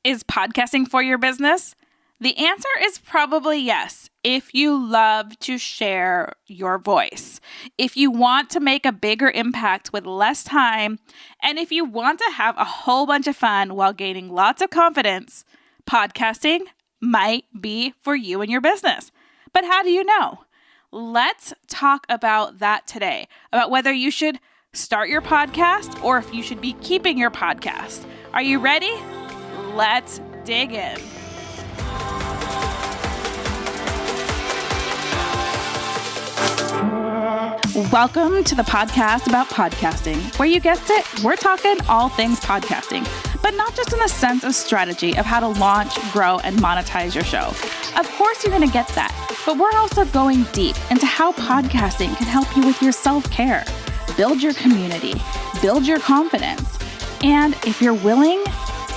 Is podcasting for your business? The answer is probably yes, if you love to share your voice, if you want to make a bigger impact with less time, and if you want to have a whole bunch of fun while gaining lots of confidence, podcasting might be for you and your business. But how do you know? Let's talk about that today, about whether you should start your podcast or if you should be keeping your podcast. Are you ready? Let's dig in. Welcome to the podcast about podcasting, where you guessed it, we're talking all things podcasting, but not just in the sense of strategy of how to launch, grow, and monetize your show. Of course, you're going to get that, but we're also going deep into how podcasting can help you with your self-care, build your community, build your confidence, and if you're willing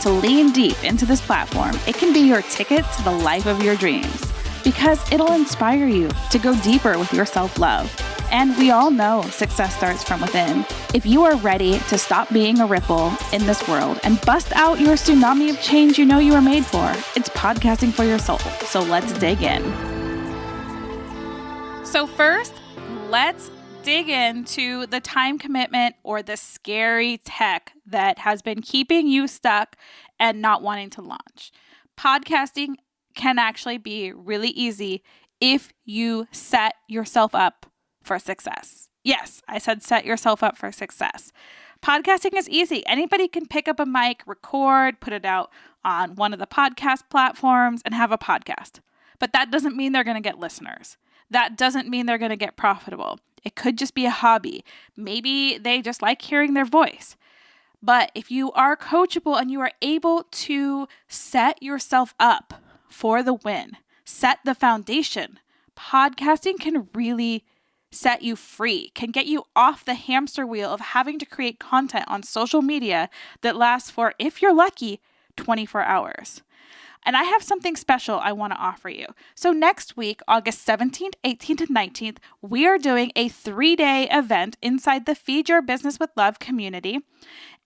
to lean deep into this platform, it can be your ticket to the life of your dreams because it'll inspire you to go deeper with your self-love. And we all know success starts from within. If you are ready to stop being a ripple in this world and bust out your tsunami of change you know you were made for, it's podcasting for your soul. So let's dig in. So first, let's dig into the time commitment or the scary tech that has been keeping you stuck and not wanting to launch. Podcasting can actually be really easy if you set yourself up for success. Yes, I said set yourself up for success. Podcasting is easy. Anybody can pick up a mic, record, put it out on one of the podcast platforms and have a podcast. But that doesn't mean they're going to get listeners. That doesn't mean they're going to get profitable. It could just be a hobby. Maybe they just like hearing their voice. But if you are coachable and you are able to set yourself up for the win, set the foundation, podcasting can really set you free, can get you off the hamster wheel of having to create content on social media that lasts for, if you're lucky, 24 hours. And I have something special I want to offer you. So next week, August 17th, 18th, and 19th, we are doing a 3-day event inside the Feed Your Business with Love community.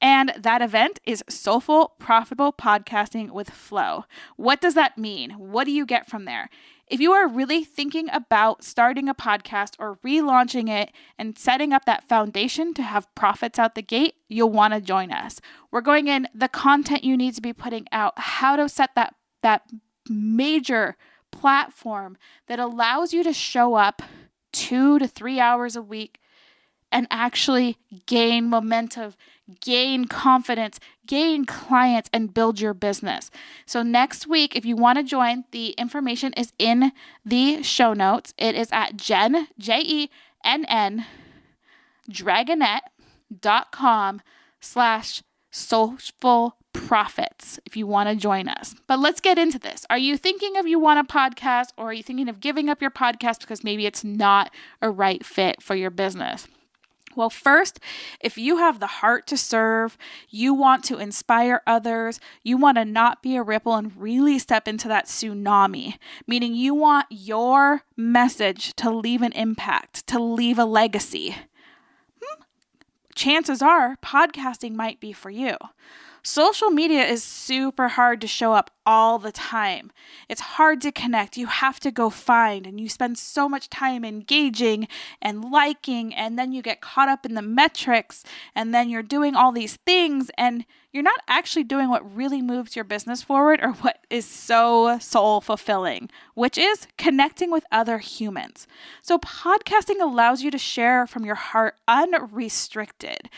And that event is Soulful, Profitable Podcasting with F.L.O. What does that mean? What do you get from there? If you are really thinking about starting a podcast or relaunching it and setting up that foundation to have profits out the gate, you'll want to join us. We're going in the content you need to be putting out, how to set that major platform that allows you to show up 2 to 3 hours a week and actually gain momentum, gain confidence, gain clients, and build your business. So next week, if you want to join, the information is in the show notes. It is at Jenn, Jenn, dragonette.com/soulful profits if you want to join us. But let's get into this. Are you thinking of you want a podcast, or are you thinking of giving up your podcast because maybe it's not a right fit for your business? Well, first, if you have the heart to serve, you want to inspire others, you want to not be a ripple and really step into that tsunami, meaning you want your message to leave an impact, to leave a legacy. Chances are podcasting might be for you. Social media is super hard to show up all the time. It's hard to connect. You have to go find, and you spend so much time engaging and liking, and then you get caught up in the metrics, and then you're doing all these things, and you're not actually doing what really moves your business forward or what is so soul fulfilling, which is connecting with other humans. So podcasting allows you to share from your heart unrestricted,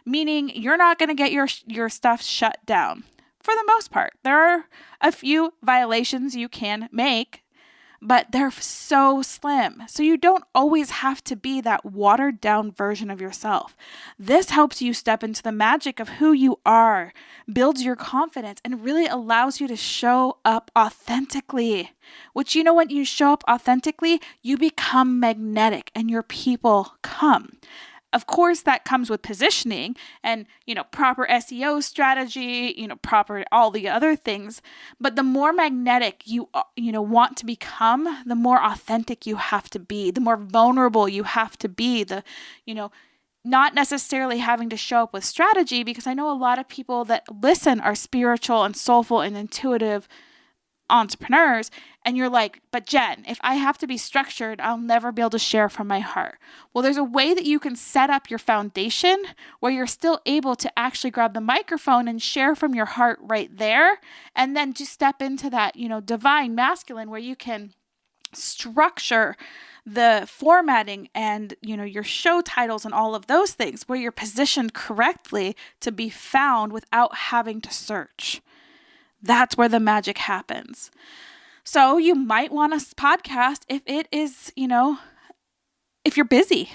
meaning you're not going to get your stuff shut down. For the most part, there are a few violations you can make, but they're so slim. So you don't always have to be that watered down version of yourself. This helps you step into the magic of who you are, builds your confidence, and really allows you to show up authentically. Which, when you show up authentically, you become magnetic and your people come. Of course, that comes with positioning and, proper SEO strategy, proper all the other things. But the more magnetic you want to become, the more authentic you have to be, the more vulnerable you have to be, not necessarily having to show up with strategy, because I know a lot of people that listen are spiritual and soulful and intuitive entrepreneurs. And you're like, but Jen, if I have to be structured, I'll never be able to share from my heart. Well, there's a way that you can set up your foundation where you're still able to actually grab the microphone and share from your heart right there. And then to step into that, divine masculine, where you can structure the formatting and, your show titles and all of those things, where you're positioned correctly to be found without having to search. That's where the magic happens. So you might want a podcast if it is, if you're busy.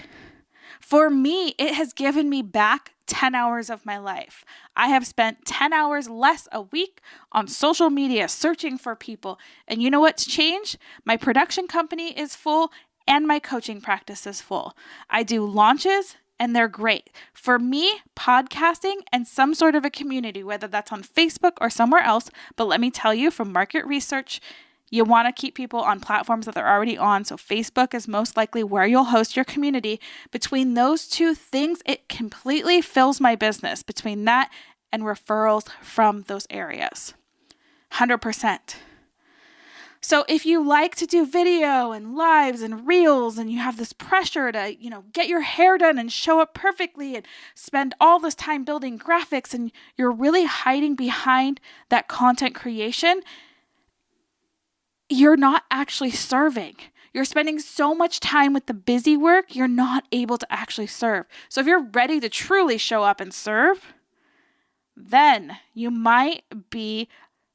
For me, it has given me back 10 hours of my life. I have spent 10 hours less a week on social media searching for people. And you know what's changed? My production company is full and my coaching practice is full. I do launches and they're great. For me, podcasting and some sort of a community, whether that's on Facebook or somewhere else, but let me tell you from market research, you want to keep people on platforms that they're already on. So Facebook is most likely where you'll host your community. Between those two things, it completely fills my business, between that and referrals from those areas. 100%. So if you like to do video and lives and reels and you have this pressure to, get your hair done and show up perfectly and spend all this time building graphics, and you're really hiding behind that content creation, you're not actually serving. You're spending so much time with the busy work, you're not able to actually serve. So if you're ready to truly show up and serve, then you might be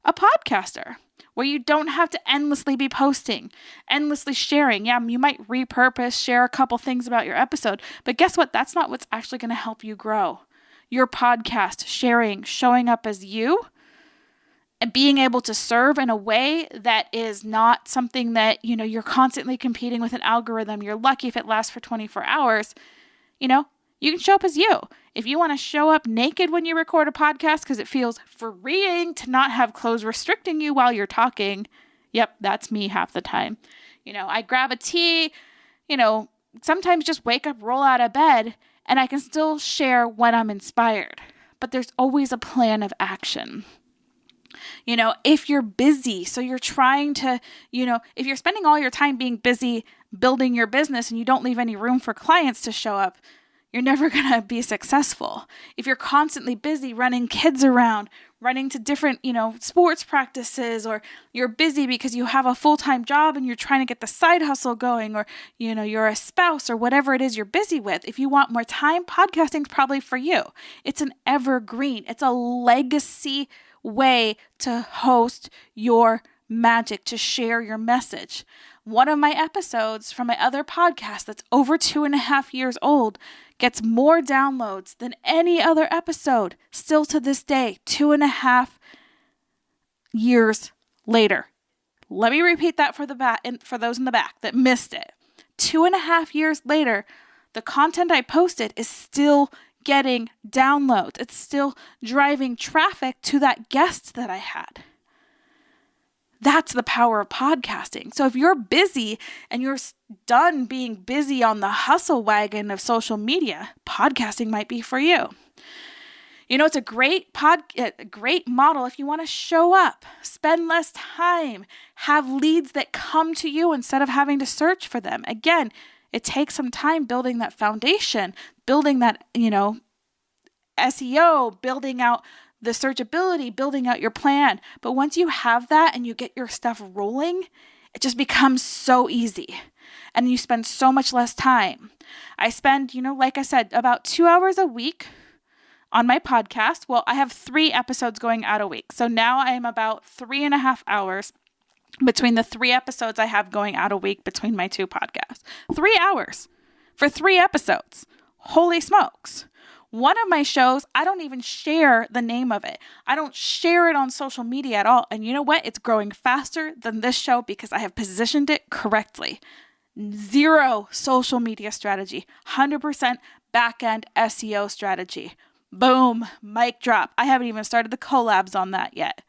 a podcaster where you don't have to endlessly be posting, endlessly sharing. Yeah, you might repurpose, share a couple things about your episode, but guess what? That's not what's actually going to help you grow. Your podcast, sharing, showing up as you, and being able to serve in a way that is not something that, you're constantly competing with an algorithm. You're lucky if it lasts for 24 hours. You can show up as you. If you want to show up naked when you record a podcast because it feels freeing to not have clothes restricting you while you're talking, yep, that's me half the time. I grab a tea, sometimes just wake up, roll out of bed, and I can still share when I'm inspired. But there's always a plan of action. If you're busy, so you're trying to, if you're spending all your time being busy building your business and you don't leave any room for clients to show up, you're never going to be successful. If you're constantly busy running kids around, running to different, sports practices, or you're busy because you have a full-time job and you're trying to get the side hustle going, or, you're a spouse or whatever it is you're busy with. If you want more time, podcasting is probably for you. It's an evergreen. It's a legacy way to host your magic, to share your message. One of my episodes from my other podcast that's over 2.5 years old gets more downloads than any other episode still to this day, 2.5 years later. Let me repeat that for those in the back that missed it. 2.5 years later, the content I posted is still getting downloads. It's still driving traffic to that guest that I had. That's the power of podcasting. So if you're busy and you're done being busy on the hustle wagon of social media, podcasting might be for you. It's a great model if you want to show up, spend less time, have leads that come to you instead of having to search for them. Again, it takes some time building that foundation, building that, SEO, building out the searchability, building out your plan. But once you have that and you get your stuff rolling, it just becomes so easy and you spend so much less time. I spend, like I said, about 2 hours a week on my podcast. Well, I have 3 episodes going out a week. So now I am about 3.5 hours between the 3 episodes I have going out a week between my 2 podcasts. 3 hours for 3 episodes. Holy smokes. One of my shows, I don't even share the name of it. I don't share it on social media at all. And you know what? It's growing faster than this show because I have positioned it correctly. 0 social media strategy, 100% back-end SEO strategy. Boom, mic drop. I haven't even started the collabs on that yet.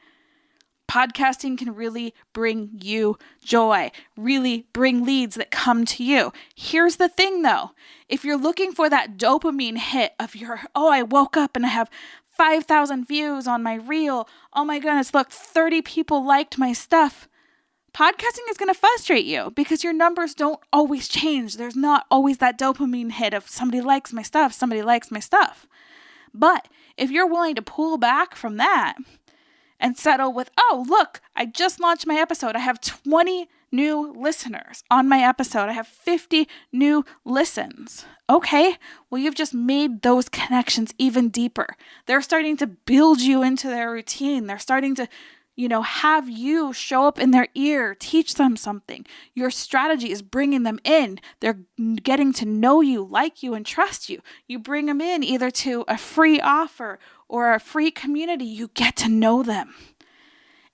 Podcasting can really bring you joy, really bring leads that come to you. Here's the thing though. If you're looking for that dopamine hit of I woke up and I have 5,000 views on my reel. Oh my goodness, look, 30 people liked my stuff. Podcasting is going to frustrate you because your numbers don't always change. There's not always that dopamine hit of somebody likes my stuff, somebody likes my stuff. But if you're willing to pull back from that and settle with, oh, look, I just launched my episode. I have 20 new listeners on my episode. I have 50 new listens. Okay, well, you've just made those connections even deeper. They're starting to build you into their routine. They're starting to have you show up in their ear, teach them something. Your strategy is bringing them in. They're getting to know you, like you, and trust you. You bring them in either to a free offer or a free community. You get to know them.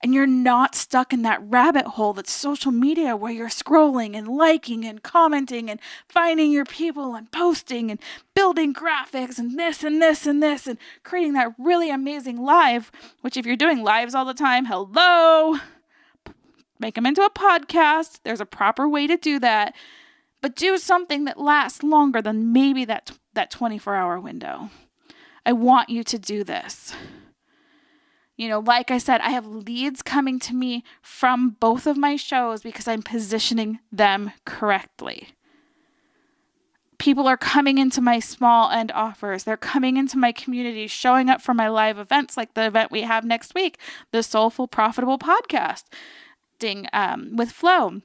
And you're not stuck in that rabbit hole that's social media where you're scrolling and liking and commenting and finding your people and posting and building graphics and this and this and this and creating that really amazing live, which if you're doing lives all the time, hello, make them into a podcast. There's a proper way to do that, but do something that lasts longer than maybe that 24-hour window. I want you to do this. Like I said, I have leads coming to me from both of my shows because I'm positioning them correctly. People are coming into my small end offers. They're coming into my community, showing up for my live events like the event we have next week, the Soulful Profitable Podcast with F.L.O.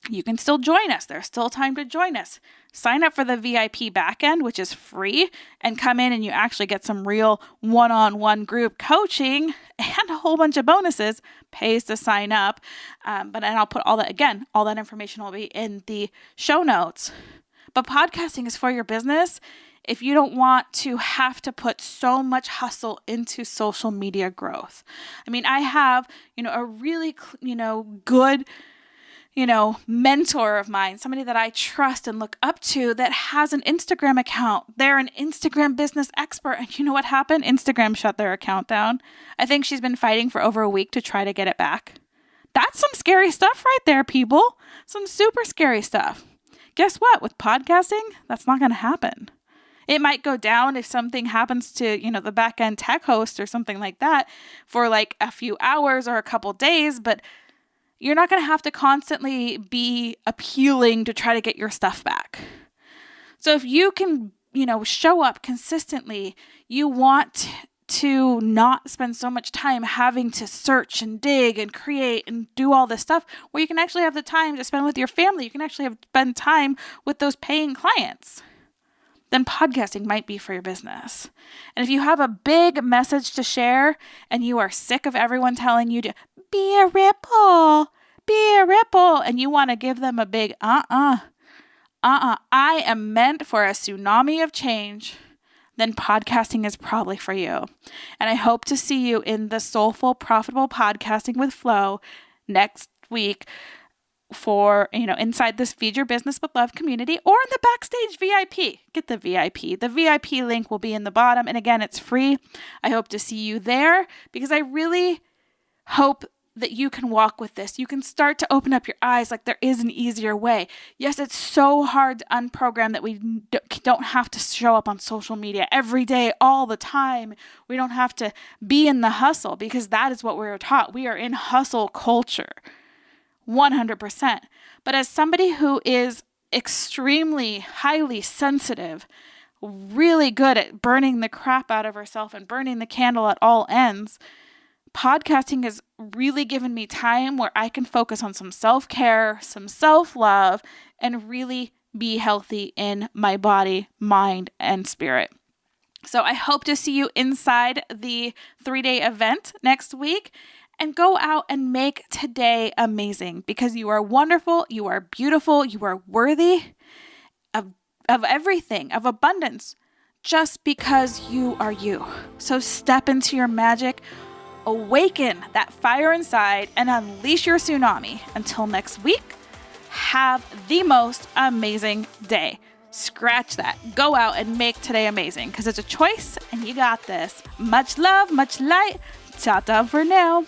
You can still join us. There's still time to join us. Sign up for the VIP backend, which is free, and come in and you actually get some real one-on-one group coaching and a whole bunch of bonuses. Pays to sign up. And I'll put all that information will be in the show notes. But podcasting is for your business if you don't want to have to put so much hustle into social media growth. I mean, I have, a really, good mentor of mine, somebody that I trust and look up to that has an Instagram account. They're an Instagram business expert. And you know what happened? Instagram shut their account down. I think she's been fighting for over a week to try to get it back. That's some scary stuff right there, people. Some super scary stuff. Guess what? With podcasting, that's not going to happen. It might go down if something happens to, the back-end tech host or something like that for like a few hours or a couple days, but you're not going to have to constantly be appealing to try to get your stuff back. So if you can, show up consistently, you want to not spend so much time having to search and dig and create and do all this stuff where you can actually have the time to spend with your family. You can actually spend time with those paying clients. Then podcasting might be for your business. And if you have a big message to share and you are sick of everyone telling you to be a ripple, and you want to give them a big I am meant for a tsunami of change, then podcasting is probably for you. And I hope to see you in the Soulful Profitable Podcasting with F.L.O. next week for, inside this Feed Your Business with Love community or in the Backstage VIP. Get the VIP. The VIP link will be in the bottom. And again, it's free. I hope to see you there because I really hope that you can walk with this. You can start to open up your eyes like there is an easier way. Yes, it's so hard to unprogram that we don't have to show up on social media every day, all the time. We don't have to be in the hustle because that is what we're taught. We are in hustle culture, 100%. But as somebody who is extremely highly sensitive, really good at burning the crap out of herself and burning the candle at all ends, podcasting has really given me time where I can focus on some self-care, some self-love, and really be healthy in my body, mind, and spirit. So I hope to see you inside the 3-day event next week. And go out and make today amazing because you are wonderful, you are beautiful, you are worthy of everything, of abundance, just because you are you. So step into your magic, awaken that fire inside, and unleash your tsunami. Until next week, have the most amazing day. Scratch that. Go out and make today amazing because it's a choice and you got this. Much love, much light. Ta-ta for now.